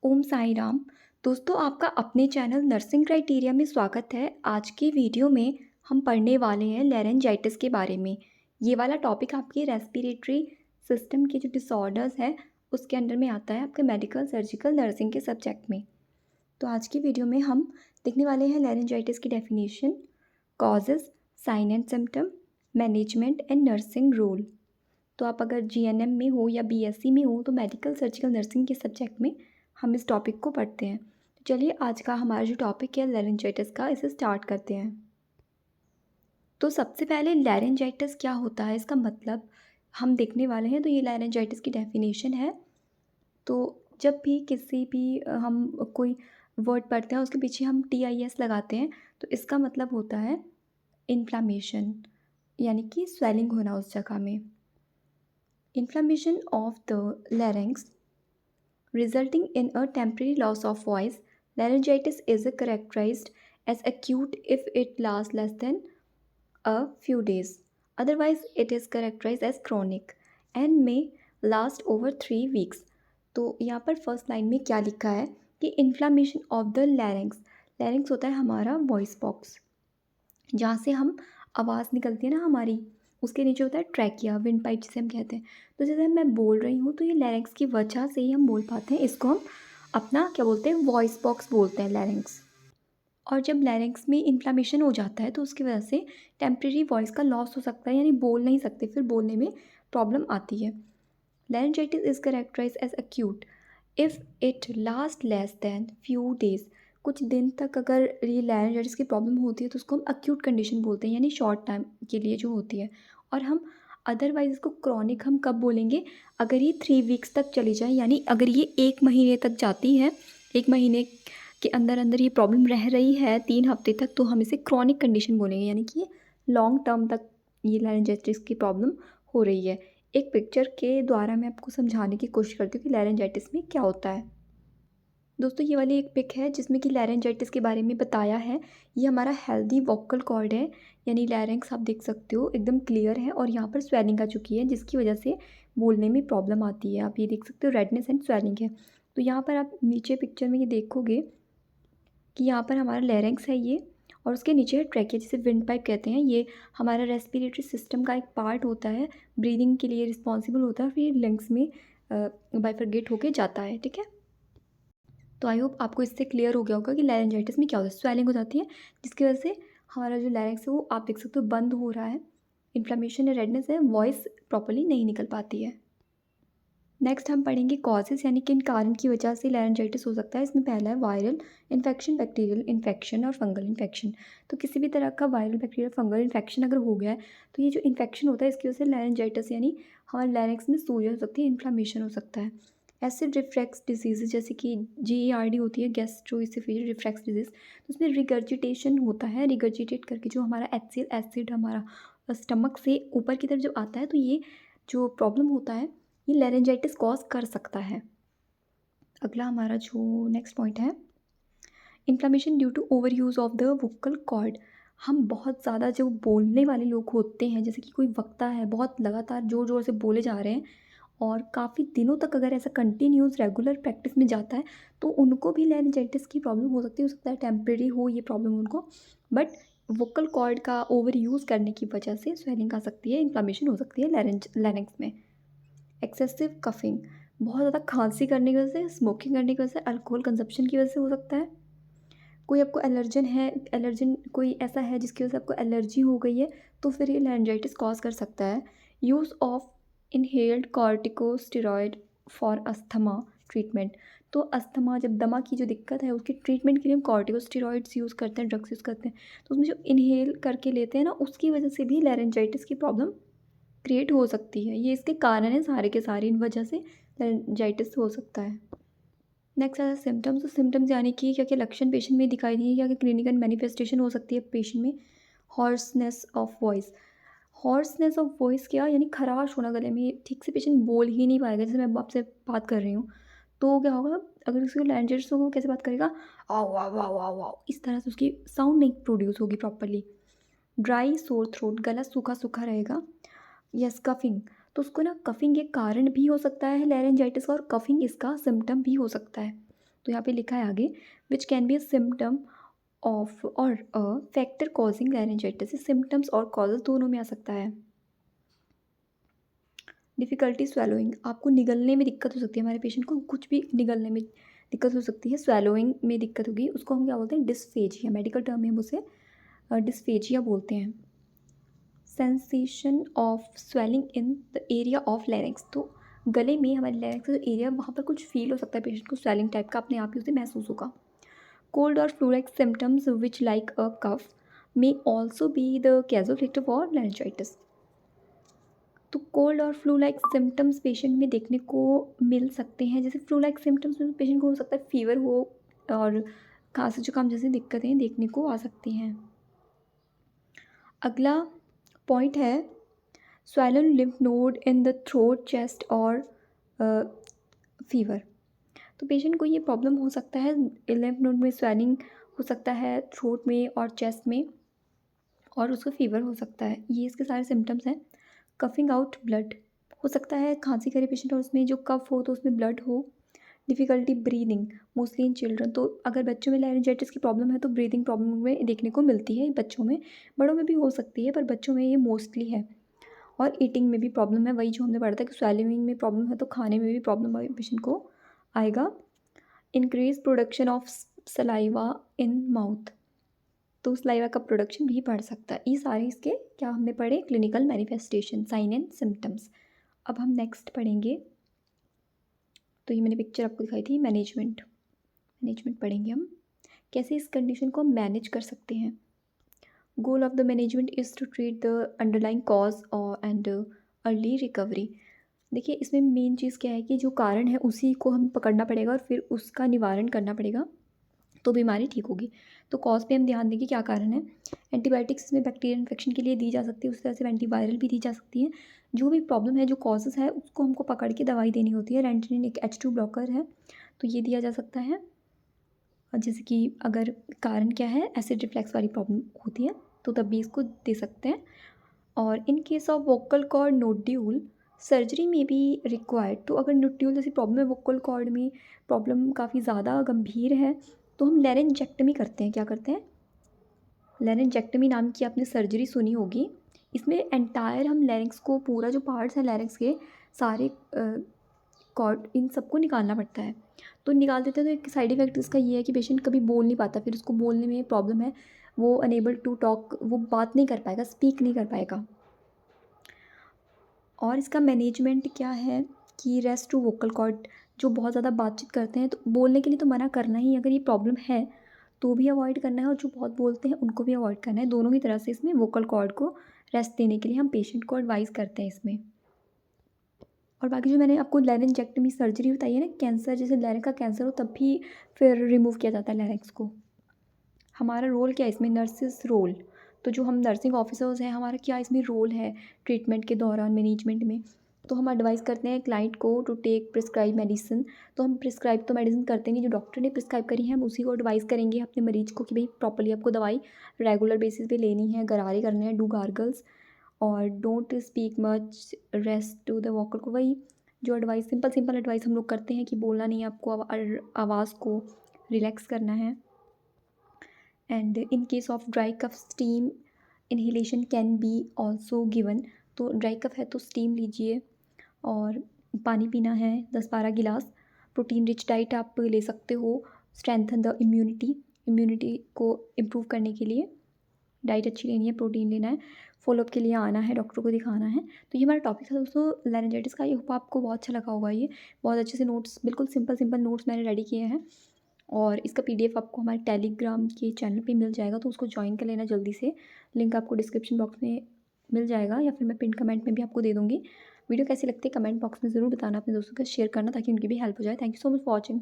ओम साई राम। दोस्तों, आपका अपने चैनल नर्सिंग क्राइटेरिया में स्वागत है। आज की वीडियो में हम पढ़ने वाले हैं लैरेंजाइटिस के बारे में। ये वाला टॉपिक आपके रेस्पिरेटरी सिस्टम के जो डिसऑर्डर्स हैं उसके अंडर में आता है, आपके मेडिकल सर्जिकल नर्सिंग के सब्जेक्ट में। तो आज की वीडियो में हम देखने वाले हैं लैरेंजाइटिस की definition, causes, sign and symptom, management and nursing role. तो आप अगर जीएनएम में हो या बीएससी में हो तो मेडिकल सर्जिकल नर्सिंग के सब्जेक्ट में हम इस टॉपिक को पढ़ते हैं। तो चलिए आज का हमारा जो टॉपिक है लैरेंजाइटिस का, इसे स्टार्ट करते हैं। तो सबसे पहले लैरेंजाइटिस क्या होता है, इसका मतलब हम देखने वाले हैं। तो ये लैरेंजाइटिस की डेफिनेशन है। तो जब भी किसी भी हम कोई वर्ड पढ़ते हैं उसके पीछे हम TIS लगाते हैं, तो इसका मतलब होता है इन्फ्लामेशन, यानी कि स्वेलिंग होना उस जगह में। Inflammation of the larynx resulting in a temporary loss of voice. Laryngitis is characterized as acute if it lasts less than a few days. Otherwise, it is characterized as chronic and may last over 3 weeks. तो यहाँ पर first line में क्या लिखा है कि inflammation of the larynx. Larynx होता है हमारा वॉइस बॉक्स, जहाँ से हम आवाज़ निकलती है ना हमारी, उसके नीचे होता है ट्रैकिया, विंड पाइप जिसे हम कहते हैं। तो जैसे मैं बोल रही हूँ तो ये लैरिंक्स की वजह से ही हम बोल पाते हैं। इसको हम अपना क्या बोलते हैं, वॉइस बॉक्स बोलते हैं, लैरिंक्स। और जब लैरिंक्स में इन्फ्लामेशन हो जाता है तो उसकी वजह से टेम्प्रेरी वॉइस का लॉस हो सकता है, यानी बोल नहीं सकते, फिर बोलने में प्रॉब्लम आती है। Laryngitis is characterize as acute if it last less than few days. कुछ दिन तक अगर ये लैरेंजाइटिस की प्रॉब्लम होती है तो उसको हम एक्यूट कंडीशन बोलते हैं, यानी शॉर्ट टाइम के लिए जो होती है। और हम अदरवाइज इसको क्रॉनिक हम कब बोलेंगे, अगर ये 3 वीक्स तक चली जाए, यानी अगर ये 1 महीने तक जाती है, 1 महीने के अंदर अंदर ये प्रॉब्लम रह रही है 3 हफ्ते तक, तो हम इसे क्रॉनिक कंडीशन बोलेंगे, यानी कि लॉन्ग टर्म तक ये लैरेंजाइटिस की प्रॉब्लम हो रही है। एक पिक्चर के द्वारा मैं आपको समझाने की कोशिश करती हूँ कि लैरेंजाइटिस में क्या होता है। दोस्तों, ये वाली एक पिक है जिसमें कि लैरेंजाइटिस के बारे में बताया है। ये हमारा हेल्दी वोकल कॉर्ड है, यानी लैरिंक्स आप देख सकते हो एकदम क्लियर है, और यहाँ पर स्वेलिंग आ चुकी है जिसकी वजह से बोलने में प्रॉब्लम आती है। आप ये देख सकते हो रेडनेस एंड स्वेलिंग है। तो यहाँ पर आप नीचे पिक्चर में ये देखोगे कि यहाँ पर हमारा लैरिंक्स है ये, और उसके नीचे है ट्रैकिया, जिसे विंड पाइप कहते हैं। ये हमारा रेस्पिरेटरी सिस्टम का एक पार्ट होता है, ब्रीदिंग के लिए रिस्पॉन्सिबल होता है, फिर लंग्स में बाइफरगेट होके जाता है। ठीक है, तो आई होप आपको इससे क्लियर हो गया होगा कि लैरेंजाइटिस में क्या होता है। स्वेलिंग हो जाती है जिसकी वजह से हमारा जो लैरिंक्स है वो आप देख सकते हो बंद हो रहा है, इन्फ्लेमेशन है, रेडनेस है, वॉइस प्रॉपरली नहीं निकल पाती है। नेक्स्ट हम पढ़ेंगे कॉजेज़, यानी किन कारण की वजह से लैरेंजाइटिस हो सकता है। इसमें पहला है वायरल इन्फेक्शन, बैक्टीरियल इन्फेक्शन और फंगल इन्फेक्शन। तो किसी भी तरह का वायरल, बैक्टीरियल, फंगल इन्फेक्शन अगर हो गया है तो ये जो इन्फेक्शन होता है इसकी वजह से लैरेंजाइटिस, यानी हमारे लैरिंक्स में सूजन हो सकती है, इन्फ्लामेशन हो सकता है। एसिड रिफ्लक्स डिजीज़ जैसे कि GERD होती है, गैस्ट्रोइसोफेजियल रिफ्लक्स डिजीज़, तो उसमें रिगर्जिटेशन होता है। रिगर्जिटेट करके जो हमारा HCl एसिड हमारा स्टमक से ऊपर की तरफ जब आता है तो ये जो प्रॉब्लम होता है ये लैरेंजाइटिस कॉज कर सकता है। अगला हमारा जो नेक्स्ट पॉइंट है, inflammation due to over use of the vocal cord. हम बहुत ज़्यादा जो बोलने वाले लोग होते हैं, जैसे कि कोई वक्ता है, बहुत लगातार ज़ोर ज़ोर से बोले जा रहे हैं और काफ़ी दिनों तक अगर ऐसा कंटिन्यूस रेगुलर प्रैक्टिस में जाता है तो उनको भी लैरेंजाइटिस की प्रॉब्लम हो सकता है टेम्परेरी हो ये प्रॉब्लम उनको, बट वोकल कॉर्ड का ओवर यूज़ करने की वजह से स्वेलिंग आ सकती है, इन्फ्लेमेशन हो सकती है लैरिंक्स में। एक्सेसिव कफ़िंग, बहुत ज़्यादा खांसी करने की वजह से, स्मोकिंग करने की वजह से, अल्कोहल कंजप्शन की वजह से हो सकता है। कोई आपको एलर्जन है, एलर्जन कोई ऐसा है जिसकी वजह से आपको एलर्जी हो गई है, तो फिर ये लैरेंजाइटिस कॉज कर सकता है। Use of inhaled corticosteroid for asthma treatment. तो अस्थमा, जब दमा की जो दिक्कत है उसकी ट्रीटमेंट के लिए हम कॉर्टिकोस्टेरॉइड्स यूज़ करते हैं, ड्रग्स यूज़ करते हैं। तो उसमें जो इनहेल करके लेते हैं ना, उसकी वजह से भी लैरेंजाइटिस की प्रॉब्लम क्रिएट हो सकती है। ये इसके कारण हैं सारे के सारे, इन वजह से लैरेंजाइटिस हो सकता है। नेक्स्ट आता है सिम्टम्स। तो सिम्टम्स यानी कि क्या क्या लक्षण पेशेंट में दिखाई देंगे, क्या क्या क्लिनिकल मैनिफेस्टेशन हो सकती है पेशेंट में। Hoarseness of voice, hoarseness of voice क्या, यानी खराश होना गले में, ठीक से पेशेंट बोल ही नहीं पाएगा। जैसे मैं आपसे बात कर रही हूँ तो क्या होगा, अगर उसको लैरेंजाइटिस होगा वो कैसे बात करेगा, आओ आओ आओ आओ आओ, इस तरह से उसकी साउंड नहीं प्रोड्यूस होगी प्रॉपरली। ड्राई सोर थ्रोट, गला सूखा सूखा रहेगा। यस, कफिंग, तो उसको ना कफिंग एक कारण भी हो सकता है लैरेंजाइटिस का, और कफिंग इसका सिम्टम भी हो सकता है। तो यहाँ पे लिखा है आगे, which can be a symptom of or a factor causing laryngitis. Symptoms और कॉजेज दोनों में आ सकता है। डिफ़िकल्टी स्वैलोइंग, आपको निगलने में दिक्कत हो सकती है, हमारे पेशेंट को कुछ भी निगलने में दिक्कत हो सकती है, स्वैलोइंग में दिक्कत होगी, उसको हम क्या बोलते हैं, डिस्फेजिया, मेडिकल टर्म में हम उसे डिस्फेजिया बोलते हैं। Sensation of swelling in the area of larynx, तो गले में हमारे लैरिंक्स का जो एरिया वहाँ पर कुछ फील हो सकता है पेशेंट को, स्वेलिंग टाइप का अपने आप ही उसे महसूस होगा। कोल्ड और flu like symptoms which like a cough may also be the causal factor for laryngitis. तो कोल्ड और फ्लू लाइक सिम्टम्स पेशेंट में देखने को मिल सकते हैं। जैसे फ्लू लाइक सिम्टम्स में पेशेंट को हो सकता है फीवर हो और खांसी जुकाम जैसी दिक्कतें देखने को आ सकती हैं। अगला पॉइंट है swollen lymph node in the throat, chest और फीवर। तो पेशेंट को ये प्रॉब्लम हो सकता है, लिम्फ नोड में स्वेलिंग हो सकता है, थ्रोट में और चेस्ट में, और उसको फीवर हो सकता है। ये इसके सारे सिम्टम्स हैं। कफिंग आउट ब्लड, हो सकता है खांसी करे पेशेंट और उसमें जो कफ हो तो उसमें ब्लड हो। Difficulty breathing, mostly in children, तो अगर बच्चों में लैरिंजाइटिस की प्रॉब्लम है तो ब्रीदिंग प्रॉब्लम में देखने को मिलती है बच्चों में, बड़ों में भी हो सकती है पर बच्चों में ये मोस्टली है। और ईटिंग में भी प्रॉब्लम है, वही जो हमने पढ़ा था कि स्वेलिंग में प्रॉब्लम है तो खाने में भी प्रॉब्लम पेशेंट को आएगा। Increase production of saliva in mouth, तो सलाइवा का प्रोडक्शन भी बढ़ सकता है। ये सारे इसके क्या हमने पढ़े, clinical manifestation, sign and symptoms. अब हम नेक्स्ट पढ़ेंगे, तो ये मैंने पिक्चर आपको दिखाई थी, मैनेजमेंट पढ़ेंगे हम, कैसे इस कंडीशन को हम मैनेज कर सकते हैं। Goal of the management is to treat the underlying cause और एंड अर्ली रिकवरी। देखिए इसमें मेन चीज़ क्या है कि जो कारण है उसी को हम पकड़ना पड़ेगा और फिर उसका निवारण करना पड़ेगा, तो बीमारी ठीक होगी। तो कॉज पे हम ध्यान देंगे क्या कारण है। एंटीबायोटिक्स इसमें बैक्टीरियल इन्फेक्शन के लिए दी जा सकती है, उसी तरह से एंटीवायरल भी दी जा सकती है। जो भी प्रॉब्लम है, जो कॉजेज़ है, उसको हमको पकड़ के दवाई देनी होती है। रेंटिनिन एक H2 ब्लॉकर है, तो ये दिया जा सकता है। और जैसे कि अगर कारण क्या है, एसिड रिफ्लैक्स वाली प्रॉब्लम होती है तो तब भी इसको दे सकते हैं। और in case of vocal cord nodule surgery में भी रिक्वायर्ड, तो अगर नोड्यूल जैसी प्रॉब्लम है, वोकल कॉर्ड में प्रॉब्लम काफ़ी ज़्यादा गंभीर है, तो हम लैरिंजेक्टमी करते हैं। क्या करते हैं, लैरिंजेक्टमी नाम की आपने सर्जरी सुनी होगी। इसमें एंटायर हम लैरिंक्स को, पूरा जो पार्ट्स हैं लैरिंक्स के सारे कॉर्ड, इन सबको निकालना पड़ता है। तो निकाल देते हैं तो एक साइड इफ़ेक्ट इसका ये है कि पेशेंट कभी बोल नहीं पाता, फिर उसको बोलने में प्रॉब्लम है, वो अनेबल टू टॉक, वो बात नहीं कर पाएगा, स्पीक नहीं कर पाएगा। और इसका मैनेजमेंट क्या है कि रेस्ट टू वोकल कॉर्ड, जो बहुत ज़्यादा बातचीत करते हैं तो बोलने के लिए तो मना करना ही, अगर ये प्रॉब्लम है तो भी अवॉइड करना है, और जो बहुत बोलते हैं उनको भी अवॉइड करना है। दोनों ही तरह से इसमें वोकल कॉर्ड को रेस्ट देने के लिए हम पेशेंट को एडवाइस करते हैं इसमें। और बाकी जो मैंने आपको लैरिंजेक्टमी सर्जरी बताई है ना, कैंसर जैसे लैरिंग का कैंसर हो तब भी फिर रिमूव किया जाता है लैरिंक्स को। हमारा रोल क्या है इसमें, नर्सिस रोल, तो जो हम नर्सिंग ऑफिसर्स हैं, हमारा क्या इसमें रोल है ट्रीटमेंट के दौरान, मैनेजमेंट में। तो हम एडवाइस करते हैं क्लाइंट को टू टेक प्रिस्क्राइब मेडिसिन। तो हम प्रिस्क्राइब तो मेडिसिन करते नहीं, जो डॉक्टर ने प्रिस्क्राइब करी है हम उसी को एडवाइस करेंगे अपने मरीज को कि भाई प्रॉपर्ली आपको दवाई रेगुलर बेसिस पे लेनी है, गरारे करने हैं, डू गार्गल्स, और don't speak much, rest to the vocal को। वही जो एडवाइस, सिंपल एडवाइस हम लोग करते हैं कि बोलना नहीं है आपको, आवाज़ को रिलैक्स करना है। And in case of dry cough steam inhalation can be also given. तो ड्राई कफ है तो स्टीम लीजिए, और पानी पीना है 10-12 गिलास। प्रोटीन रिच डाइट आप ले सकते हो, स्ट्रेंथन द इम्यूनिटी को इम्प्रूव करने के लिए डाइट अच्छी लेनी है, प्रोटीन लेना है, फॉलोअप के लिए आना है, डॉक्टर को दिखाना है। तो ये हमारा टॉपिक था दोस्तों लैरिंजाइटिस का। ये होप आपको बहुत अच्छा लगा होगा। ये बहुत अच्छे से नोट्स, बिल्कुल सिंपल नोट्स मैंने रेडी किए हैं, और इसका PDF आपको हमारे टेलीग्राम के चैनल पे मिल जाएगा, तो उसको ज्वाइन कर लेना जल्दी से। लिंक आपको डिस्क्रिप्शन बॉक्स में मिल जाएगा, या फिर मैं पिन कमेंट में भी आपको दे दूँगी। वीडियो कैसी लगती है कमेंट बॉक्स में ज़रूर बताना, अपने दोस्तों के साथ शेयर करना ताकि उनकी भी हेल्प हो जाए। Thank you so much for watching.